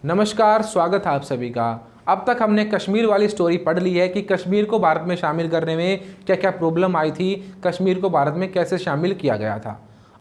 नमस्कार, स्वागत है आप सभी का। अब तक हमने कश्मीर वाली स्टोरी पढ़ ली है कि कश्मीर को भारत में शामिल करने में क्या क्या प्रॉब्लम आई थी, कश्मीर को भारत में कैसे शामिल किया गया था।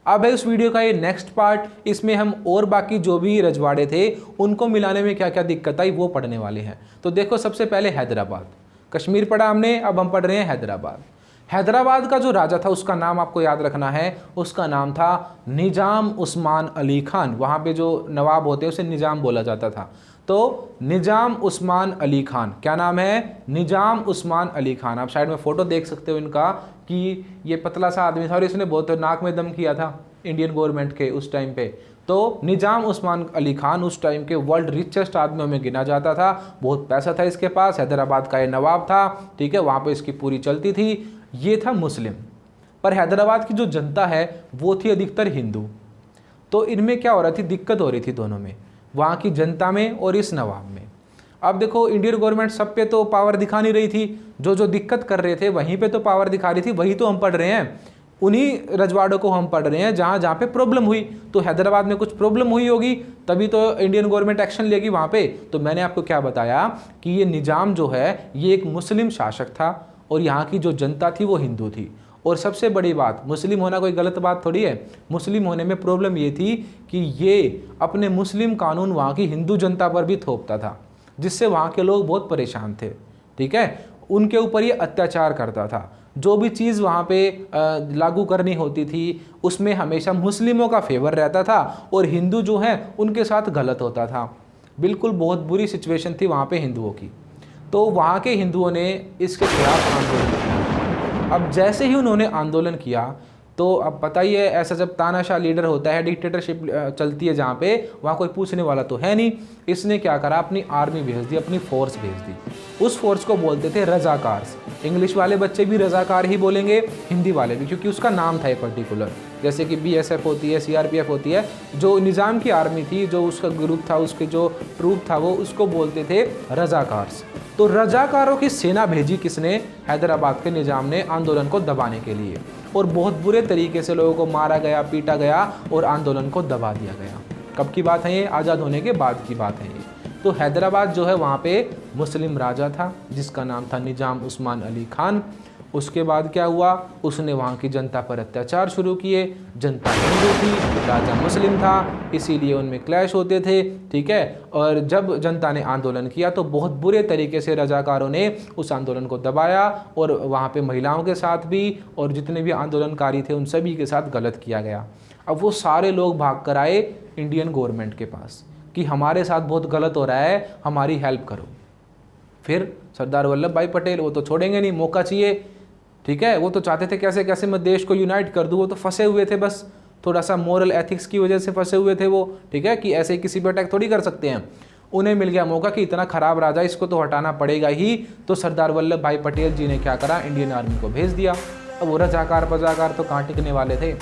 अब है इस वीडियो का ये नेक्स्ट पार्ट, इसमें हम और बाकी जो भी रजवाड़े थे उनको मिलाने में क्या क्या दिक्कत आई वो पढ़ने वाले हैं। तो देखो, सबसे पहले हैदराबाद। कश्मीर पढ़ा हमने, अब हम पढ़ रहे हैं हैदराबाद। हैदराबाद का जो राजा था उसका नाम आपको याद रखना है, उसका नाम था निजाम उस्मान अली खान। वहाँ पे जो नवाब होते हैं उसे निजाम बोला जाता था। तो निजाम उस्मान अली खान, क्या नाम है? निजाम उस्मान अली खान। आप साइड में फ़ोटो देख सकते हो इनका कि ये पतला सा आदमी था और इसने बहुत नाक में दम किया था इंडियन गवर्नमेंट के उस टाइम पे। तो निजाम उस्मान अली खान उस टाइम के वर्ल्ड रिचेस्ट आदमियों में गिना जाता था। बहुत पैसा था इसके पास, हैदराबाद का ये नवाब था, ठीक है, वहाँ पे इसकी पूरी चलती थी। ये था मुस्लिम, पर हैदराबाद की जो जनता है वो थी अधिकतर हिंदू। तो इनमें क्या हो रहा थी, दिक्कत हो रही थी दोनों में, वहाँ की जनता में और इस नवाब में। अब देखो, इंडियन गवर्नमेंट सब पे तो पावर दिखा नहीं रही थी, जो दिक्कत कर रहे थे वहीं पे तो पावर दिखा रही थी। वही तो हम पढ़ रहे हैं, उन्हीं रजवाड़ों को हम पढ़ रहे हैं जहाँ जहाँ पे प्रॉब्लम हुई। तो हैदराबाद में कुछ प्रॉब्लम हुई होगी तभी तो इंडियन गवर्नमेंट एक्शन लेगी वहाँ पे। तो मैंने आपको क्या बताया कि ये निजाम जो है ये एक मुस्लिम शासक था और यहाँ की जो जनता थी वो हिंदू थी। और सबसे बड़ी बात, मुस्लिम होना कोई गलत बात थोड़ी है। मुस्लिम होने में प्रॉब्लम ये थी कि ये अपने मुस्लिम कानून वहाँ की हिंदू जनता पर भी थोपता था, जिससे वहाँ के लोग बहुत परेशान थे, ठीक है। उनके ऊपर ये अत्याचार करता था। जो भी चीज़ वहाँ पे लागू करनी होती थी उसमें हमेशा मुस्लिमों का फेवर रहता था और हिंदू जो है उनके साथ गलत होता था। बिल्कुल बहुत बुरी सिचुएशन थी वहाँ पे हिंदुओं की। तो वहाँ के हिंदुओं ने इसके खिलाफ आंदोलन किया। अब जैसे ही उन्होंने आंदोलन किया तो अब पता ही है, ऐसा जब तानाशाह लीडर होता है, डिक्टेटरशिप चलती है जहाँ पे, वहाँ कोई पूछने वाला तो है नहीं। इसने क्या करा, अपनी आर्मी भेज दी, अपनी फोर्स भेज दी। उस फोर्स को बोलते थे रजाकार्स। इंग्लिश वाले बच्चे भी रजाकार ही बोलेंगे, हिंदी वाले भी, क्योंकि उसका नाम था ये पर्टिकुलर। जैसे कि BSF होती है, CRPF होती है, जो निज़ाम की आर्मी थी, जो उसका ग्रुप था, उसके जो ट्रूप था वो, उसको बोलते थे रजाकार्स। तो रजाकारों की सेना भेजी किसने? हैदराबाद के निज़ाम ने, आंदोलन को दबाने के लिए। और बहुत बुरे तरीके से लोगों को मारा गया, पीटा गया और आंदोलन को दबा दिया गया। कब की बात है ये? आज़ाद होने के बाद की बात है ये। तो हैदराबाद जो है वहाँ पे मुस्लिम राजा था जिसका नाम था निजाम उस्मान अली खान। उसके बाद क्या हुआ, उसने वहाँ की जनता पर अत्याचार शुरू किए। जनता हिंदू थी, राजा मुस्लिम था, इसीलिए उनमें क्लैश होते थे, ठीक है। और जब जनता ने आंदोलन किया तो बहुत बुरे तरीके से रजाकारों ने उस आंदोलन को दबाया और वहाँ पे महिलाओं के साथ भी और जितने भी आंदोलनकारी थे उन सभी के साथ गलत किया गया। अब वो सारे लोग भाग कर आए इंडियन गवर्नमेंट के पास कि हमारे साथ बहुत गलत हो रहा है, हमारी हेल्प करो। फिर सरदार वल्लभ भाई पटेल, वो तो छोड़ेंगे नहीं, मौका चाहिए, ठीक है। वो तो चाहते थे कैसे कैसे मैं देश को यूनाइट कर दूँ। वो तो फंसे हुए थे, बस थोड़ा सा मोरल एथिक्स की वजह से फंसे हुए थे वो, ठीक है, कि ऐसे किसी पर अटैक थोड़ी कर सकते हैं। उन्हें मिल गया मौका कि इतना खराब राजा, इसको तो हटाना पड़ेगा ही। तो सरदार वल्लभ भाई पटेल जी ने क्या करा, इंडियन आर्मी को भेज दिया। अब वो रजाकार पजाकार तो कहाँ टिकने वाले थे।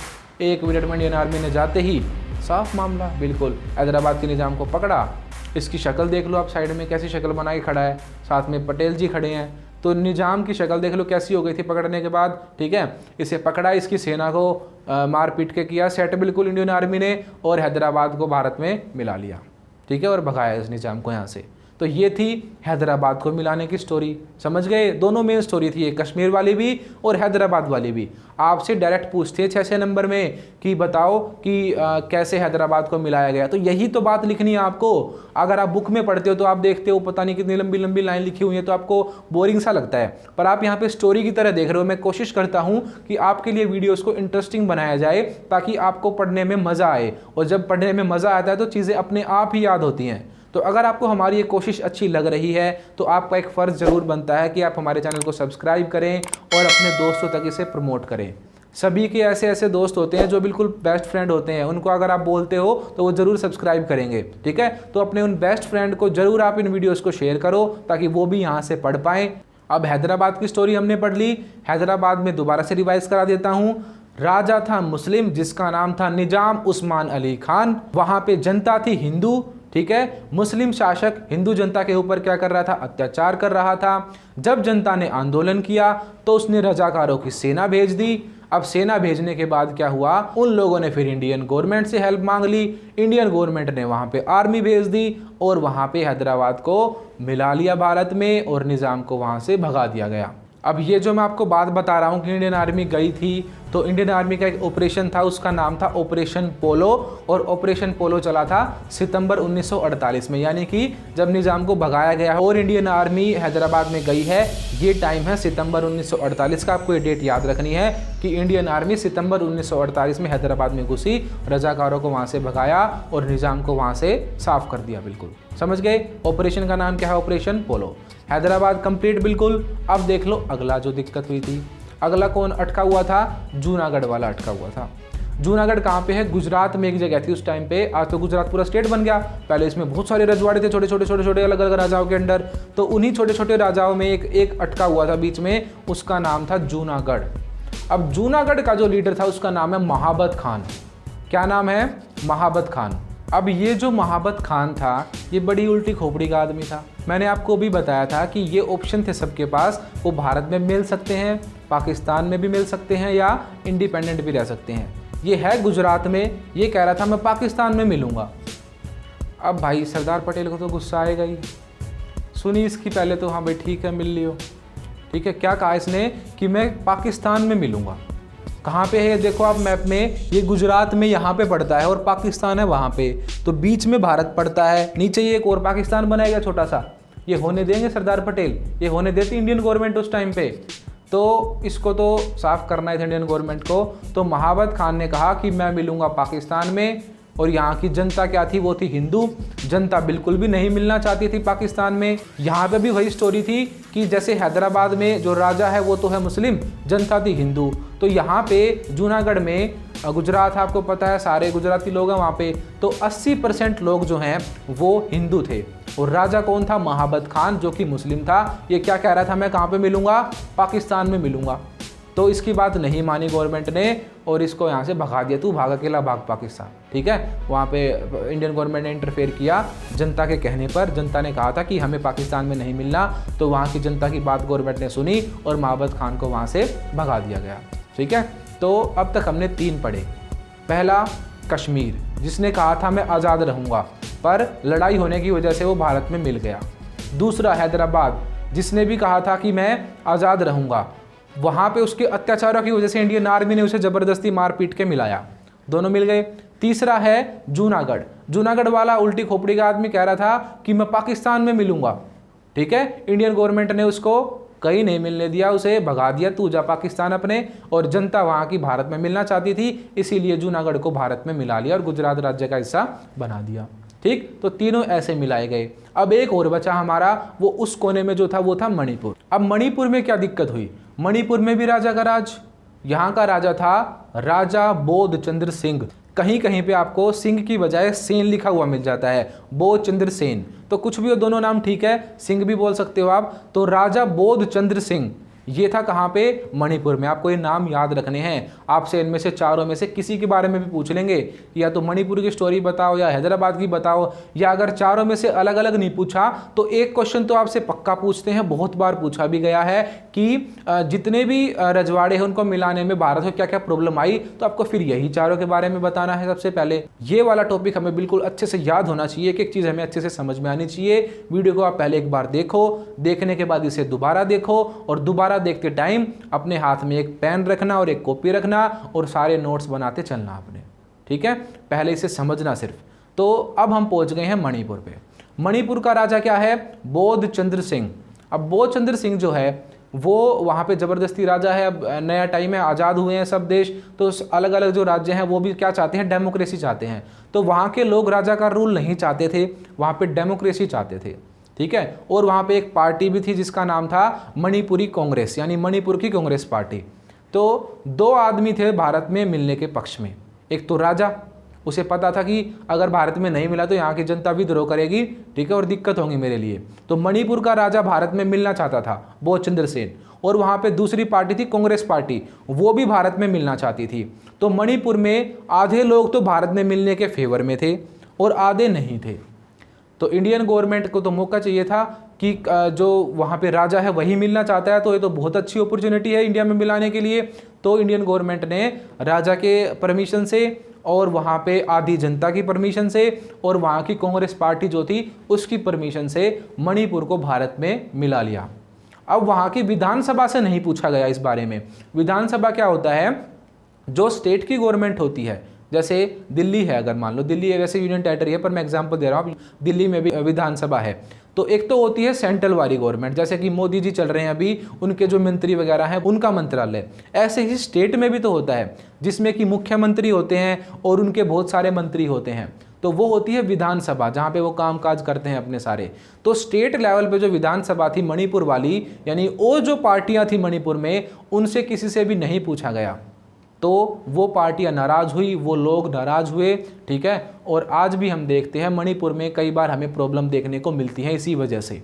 1 मिनट में इंडियन आर्मी ने जाते ही साफ मामला, बिल्कुल हैदराबाद के निज़ाम को पकड़ा। इसकी शक्ल देख लो आप, साइड में कैसी शक्ल बना के खड़ा है, साथ में पटेल जी खड़े हैं। तो निज़ाम की शक्ल देख लो कैसी हो गई थी पकड़ने के बाद, ठीक है। इसे पकड़ा, इसकी सेना को मार पीट के किया सेट बिल्कुल इंडियन आर्मी ने, और हैदराबाद को भारत में मिला लिया, ठीक है, और भगाया इस निज़ाम को यहाँ से। तो ये थी हैदराबाद को मिलाने की स्टोरी, समझ गए। दोनों मेन स्टोरी थी, ये कश्मीर वाली भी और हैदराबाद वाली भी। आपसे डायरेक्ट पूछते हैं 6 नंबर में कि बताओ कि कैसे हैदराबाद को मिलाया गया। तो यही तो बात लिखनी है आपको। अगर आप बुक में पढ़ते हो तो आप देखते हो पता नहीं कितनी लंबी लंबी लाइन लिखी हुई है, तो आपको बोरिंग सा लगता है, पर आप यहाँ पे स्टोरी की तरह देख रहे हो। मैं कोशिश करता हूँ कि आपके लिए वीडियोज़ को इंटरेस्टिंग बनाया जाए ताकि आपको पढ़ने में मज़ा आए, और जब पढ़ने में मज़ा आता है तो चीज़ें अपने आप ही याद होती हैं। तो अगर आपको हमारी ये कोशिश अच्छी लग रही है तो आपका एक फ़र्ज़ ज़रूर बनता है कि आप हमारे चैनल को सब्सक्राइब करें और अपने दोस्तों तक इसे प्रमोट करें। सभी के ऐसे ऐसे दोस्त होते हैं जो बिल्कुल बेस्ट फ्रेंड होते हैं, उनको अगर आप बोलते हो तो वो ज़रूर सब्सक्राइब करेंगे, ठीक है। तो अपने उन बेस्ट फ्रेंड को ज़रूर आप इन वीडियोज़ को शेयर करो ताकि वो भी यहाँ से पढ़ पाएँ। अब हैदराबाद की स्टोरी हमने पढ़ ली। हैदराबाद में दोबारा से रिवाइज़ करा देता हूँ। राजा था मुस्लिम जिसका नाम था निजाम उस्मान अली खान। वहाँ पे जनता थी हिंदू, ठीक है। मुस्लिम शासक हिंदू जनता के ऊपर क्या कर रहा था, अत्याचार कर रहा था। जब जनता ने आंदोलन किया तो उसने रजाकारों की सेना भेज दी। अब सेना भेजने के बाद क्या हुआ, उन लोगों ने फिर इंडियन गवर्नमेंट से हेल्प मांग ली। इंडियन गवर्नमेंट ने वहाँ पे आर्मी भेज दी और वहाँ पे हैदराबाद को मिला लिया भारत में और निज़ाम को वहाँ से भगा दिया गया। अब ये जो मैं आपको बात बता रहा हूँ कि इंडियन आर्मी गई थी, तो इंडियन आर्मी का एक ऑपरेशन था, उसका नाम था ऑपरेशन पोलो, और ऑपरेशन पोलो चला था सितंबर 1948 में, यानी कि जब निज़ाम को भगाया गया और इंडियन आर्मी हैदराबाद में गई है, ये टाइम है सितंबर 1948 का। आपको ये डेट याद रखनी है कि इंडियन आर्मी सितंबर 1948 में हैदराबाद में घुसी, रजाकारों को वहाँ से भगाया और निज़ाम को वहाँ से साफ कर दिया। बिल्कुल समझ गए। ऑपरेशन का नाम क्या है, ऑपरेशन पोलो। हैदराबाद कंप्लीट बिल्कुल। अब देख लो अगला जो दिक्कत हुई थी, अगला कौन अटका हुआ था, जूनागढ़ वाला अटका हुआ था। जूनागढ़ कहाँ पे है, गुजरात में एक जगह थी उस टाइम पे। आज तो गुजरात पूरा स्टेट बन गया, पहले इसमें बहुत सारे रजवाड़े थे, छोटे छोटे अलग अलग राजाओं के अंडर। तो उन्हीं छोटे छोटे राजाओं में एक अटका हुआ था बीच में, उसका नाम था जूनागढ़। अब जूनागढ़ का जो लीडर था उसका नाम है महाबत खान। क्या नाम है, महाबत खान। अब ये जो महाबत खान था, ये बड़ी उल्टी खोपड़ी का आदमी था। मैंने आपको भी बताया था कि ये ऑप्शन थे सबके पास, वो भारत में मिल सकते हैं, पाकिस्तान में भी मिल सकते हैं, या इंडिपेंडेंट भी रह सकते हैं। ये है गुजरात में, ये कह रहा था मैं पाकिस्तान में मिलूंगा। अब भाई सरदार पटेल को तो गुस्सा आएगा ही। सुनी इसकी पहले तो, हाँ भाई ठीक है मिल लियो, ठीक है। क्या कहा इसने कि मैं पाकिस्तान में मिलूंगा। कहाँ पे है देखो आप मैप में, ये गुजरात में यहाँ पे पड़ता है और पाकिस्तान है वहाँ पे, तो बीच में भारत पड़ता है, नीचे ये एक और पाकिस्तान बनाएगा छोटा सा। ये होने देंगे सरदार पटेल, ये होने देती इंडियन गवर्नमेंट उस टाइम पे। तो इसको तो साफ करना है इंडियन गवर्नमेंट को। तो महाबत खान ने कहा कि मैं मिलूंगा पाकिस्तान में, और यहाँ की जनता क्या थी, वो थी हिंदू। जनता बिल्कुल भी नहीं मिलना चाहती थी पाकिस्तान में। यहाँ पे भी वही स्टोरी थी कि जैसे हैदराबाद में जो राजा है वो तो है मुस्लिम, जनता थी हिंदू। तो यहाँ पे जूनागढ़ में, गुजरात आपको पता है सारे गुजराती लोग हैं वहाँ पे, तो 80% लोग जो हैं वो हिंदू थे। और राजा कौन था, महाबत खान, जो कि मुस्लिम था। ये क्या कह रहा था, मैं कहाँ पे मिलूंगा, पाकिस्तान में मिलूंगा। तो इसकी बात नहीं मानी गवर्नमेंट ने और इसको यहाँ से भगा दिया, तू भाग अकेला भाग पाकिस्तान, ठीक है। वहाँ पे इंडियन गवर्नमेंट ने इंटरफेयर किया जनता के कहने पर। जनता ने कहा था कि हमें पाकिस्तान में नहीं मिलना, तो वहाँ की जनता की बात गवर्नमेंट ने सुनी और महाबत खान को वहाँ से भगा दिया गया, ठीक है। तो अब तक हमने 3 पढ़े। पहला कश्मीर, जिसने कहा था मैं आज़ाद रहूँगा, पर लड़ाई होने की वजह से वो भारत में मिल गया। दूसरा हैदराबाद, जिसने भी कहा था कि मैं आज़ाद रहूँगा, वहाँ पे उसके अत्याचारों की वजह से इंडियन आर्मी ने उसे ज़बरदस्ती मार पीट के मिलाया, दोनों मिल गए। तीसरा है जूनागढ़। जूनागढ़ वाला उल्टी खोपड़ी का आदमी कह रहा था कि मैं पाकिस्तान में मिलूंगा, ठीक है। इंडियन गवर्नमेंट ने उसको कहीं नहीं मिलने दिया, उसे भगा दिया, तू जा पाकिस्तान अपने। और जनता वहाँ की भारत में मिलना चाहती थी, इसीलिए जूनागढ़ को भारत में मिला लिया और गुजरात राज्य का हिस्सा बना दिया, ठीक। तो तीनों ऐसे मिलाए गए। अब एक और बचा हमारा, वो उस कोने में जो था वो था मणिपुर। अब मणिपुर में क्या दिक्कत हुई, मणिपुर में भी राजा का राज। यहाँ का राजा था राजा बोध चंद्र सिंह। कहीं कहीं पे आपको सिंह की बजाय सेन लिखा हुआ मिल जाता है, बोध चंद्र सेन। तो कुछ भी हो, दोनों नाम ठीक है, सिंह भी बोल सकते हो आप। तो राजा बोध चंद्र सिंह ये था कहाँ पे, मणिपुर में। आपको ये नाम याद रखने हैं। आपसे इनमें से चारों में से किसी के बारे में भी पूछ लेंगे, या तो मणिपुर की स्टोरी बताओ या हैदराबाद की बताओ, या अगर चारों में से अलग अलग नहीं पूछा तो एक क्वेश्चन तो आपसे पक्का पूछते हैं, बहुत बार पूछा भी गया है कि जितने भी रजवाड़े हैं उनको मिलाने में भारत को क्या क्या प्रॉब्लम आई, तो आपको फिर यही चारों के बारे में बताना है। सबसे पहले ये वाला टॉपिक हमें बिल्कुल अच्छे से याद होना चाहिए, एक एक चीज़ हमें अच्छे से समझ में आनी चाहिए। वीडियो को आप पहले एक बार देखो, देखने के बाद इसे दोबारा देखो, और दोबारा देखते टाइम अपने हाथ में एक पेन रखना और एक कॉपी रखना और सारे नोट्स बनाते चलना आपने, ठीक है। पहले इसे समझना सिर्फ। तो अब हम पहुंच गए हैं मणिपुर पे। मणिपुर का राजा क्या है, बोध चंद्र सिंह। अब बोध चंद्र सिंह जो है वो वहाँ पे ज़बरदस्ती राजा है। अब नया टाइम है, आज़ाद हुए हैं सब देश, तो अलग अलग जो राज्य हैं वो भी क्या चाहते हैं, डेमोक्रेसी चाहते हैं। तो वहाँ के लोग राजा का रूल नहीं चाहते थे, वहाँ पे डेमोक्रेसी चाहते थे, ठीक है। और वहाँ पे एक पार्टी भी थी जिसका नाम था मणिपुरी कांग्रेस, यानी मणिपुर की कांग्रेस पार्टी। तो 2 आदमी थे भारत में मिलने के पक्ष में। एक तो राजा, उसे पता था कि अगर भारत में नहीं मिला तो यहाँ की जनता विद्रोह करेगी, ठीक है, और दिक्कत होगी मेरे लिए। तो मणिपुर का राजा भारत में मिलना चाहता था, बोध चंद्र सेन। और वहाँ पे दूसरी पार्टी थी कांग्रेस पार्टी, वो भी भारत में मिलना चाहती थी। तो मणिपुर में आधे लोग तो भारत में मिलने के फेवर में थे और आधे नहीं थे। तो इंडियन गवर्नमेंट को तो मौका चाहिए था कि जो वहाँ पे राजा है वही मिलना चाहता है, तो ये तो बहुत अच्छी अपॉर्चुनिटी है इंडिया में मिलाने के लिए। तो इंडियन गवर्नमेंट ने राजा के परमिशन से और वहाँ पे आधी जनता की परमिशन से और वहाँ की कांग्रेस पार्टी जो थी उसकी परमिशन से मणिपुर को भारत में मिला लिया। अब वहाँ की विधानसभा से नहीं पूछा गया इस बारे में। विधानसभा क्या होता है, जो स्टेट की गवर्नमेंट होती है, जैसे दिल्ली है, अगर मान लो दिल्ली है, वैसे यूनियन टेरिटरी है पर मैं एग्जांपल दे रहा हूँ, दिल्ली में भी विधानसभा है। तो एक तो होती है सेंट्रल वाली गवर्नमेंट, जैसे कि मोदी जी चल रहे हैं अभी, उनके जो मंत्री वगैरह हैं उनका मंत्रालय। ऐसे ही स्टेट में भी तो होता है जिसमें कि मुख्यमंत्री होते हैं और उनके बहुत सारे मंत्री होते हैं, तो वो होती है विधानसभा, जहाँ पे वो कामकाज करते हैं अपने सारे। तो स्टेट लेवल पे जो विधानसभा थी मणिपुर वाली, यानी वो जो पार्टियां थी मणिपुर में, उनसे किसी से भी नहीं पूछा गया। तो वो पार्टियां नाराज हुई, वो लोग नाराज हुए, ठीक है। और आज भी हम देखते हैं मणिपुर में कई बार हमें प्रॉब्लम देखने को मिलती है इसी वजह से,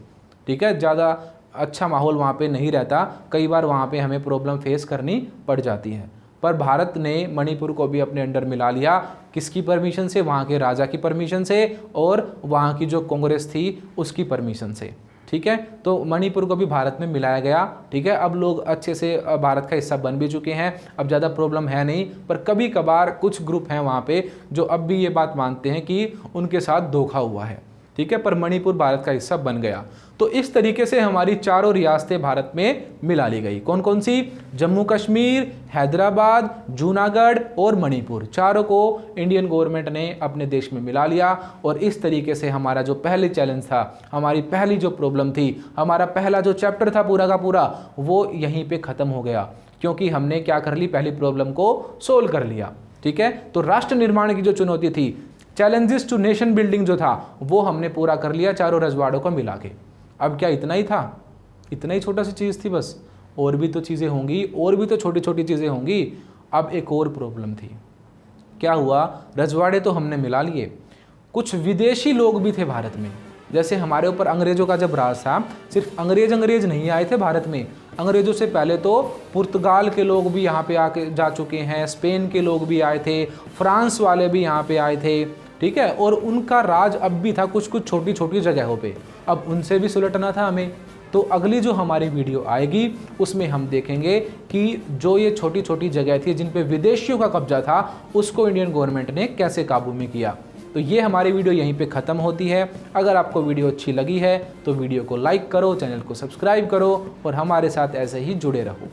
ठीक है। ज़्यादा अच्छा माहौल वहाँ पे नहीं रहता, कई बार वहाँ पे हमें प्रॉब्लम फेस करनी पड़ जाती है। पर भारत ने मणिपुर को भी अपने अंडर मिला लिया, किसकी परमिशन से, वहाँ के राजा की परमिशन से और वहाँ की जो कांग्रेस थी उसकी परमिशन से, ठीक है। तो मणिपुर को भी भारत में मिलाया गया, ठीक है। अब लोग अच्छे से भारत का हिस्सा बन भी चुके हैं, अब ज़्यादा प्रॉब्लम है नहीं। पर कभी कभार कुछ ग्रुप हैं वहाँ पे जो अब भी ये बात मानते हैं कि उनके साथ धोखा हुआ है, ठीक है। पर मणिपुर भारत का हिस्सा बन गया। तो इस तरीके से हमारी चारों रियासतें भारत में मिला ली गई। कौन कौन सी? जम्मू कश्मीर, हैदराबाद, जूनागढ़ और मणिपुर, चारों को इंडियन गवर्नमेंट ने अपने देश में मिला लिया। और इस तरीके से हमारा जो पहले चैलेंज था, हमारी पहली जो प्रॉब्लम थी, हमारा पहला जो चैप्टर था पूरा का पूरा, वो यहीं पे ख़त्म हो गया, क्योंकि हमने क्या कर ली, पहली प्रॉब्लम को सोल्व कर लिया, ठीक है। तो राष्ट्र निर्माण की जो चुनौती थी, चैलेंजेस टू नेशन बिल्डिंग जो था, वो हमने पूरा कर लिया चारों रजवाड़ों को मिला के। अब क्या इतना ही था? इतना ही छोटा सी चीज़ थी बस? और भी तो चीज़ें होंगी, और भी तो छोटी छोटी चीज़ें होंगी। अब एक और प्रॉब्लम थी। क्या हुआ? रजवाड़े तो हमने मिला लिए, कुछ विदेशी लोग भी थे भारत में। जैसे हमारे ऊपर अंग्रेज़ों का जब राज था, सिर्फ अंग्रेज नहीं आए थे भारत में, अंग्रेज़ों से पहले तो पुर्तगाल के लोग भी यहाँ पे आके जा चुके हैं, स्पेन के लोग भी आए थे, फ्रांस वाले भी यहाँ पे आए थे, ठीक है। और उनका राज अब भी था कुछ कुछ छोटी छोटी जगहों पे, अब उनसे भी सुलटना था हमें। तो अगली जो हमारी वीडियो आएगी उसमें हम देखेंगे कि जो ये छोटी छोटी जगह थी जिन पे विदेशियों का कब्जा था, उसको इंडियन गवर्नमेंट ने कैसे काबू में किया। तो ये हमारी वीडियो यहीं पे ख़त्म होती है। अगर आपको वीडियो अच्छी लगी है तो वीडियो को लाइक करो, चैनल को सब्सक्राइब करो और हमारे साथ ऐसे ही जुड़े रहो।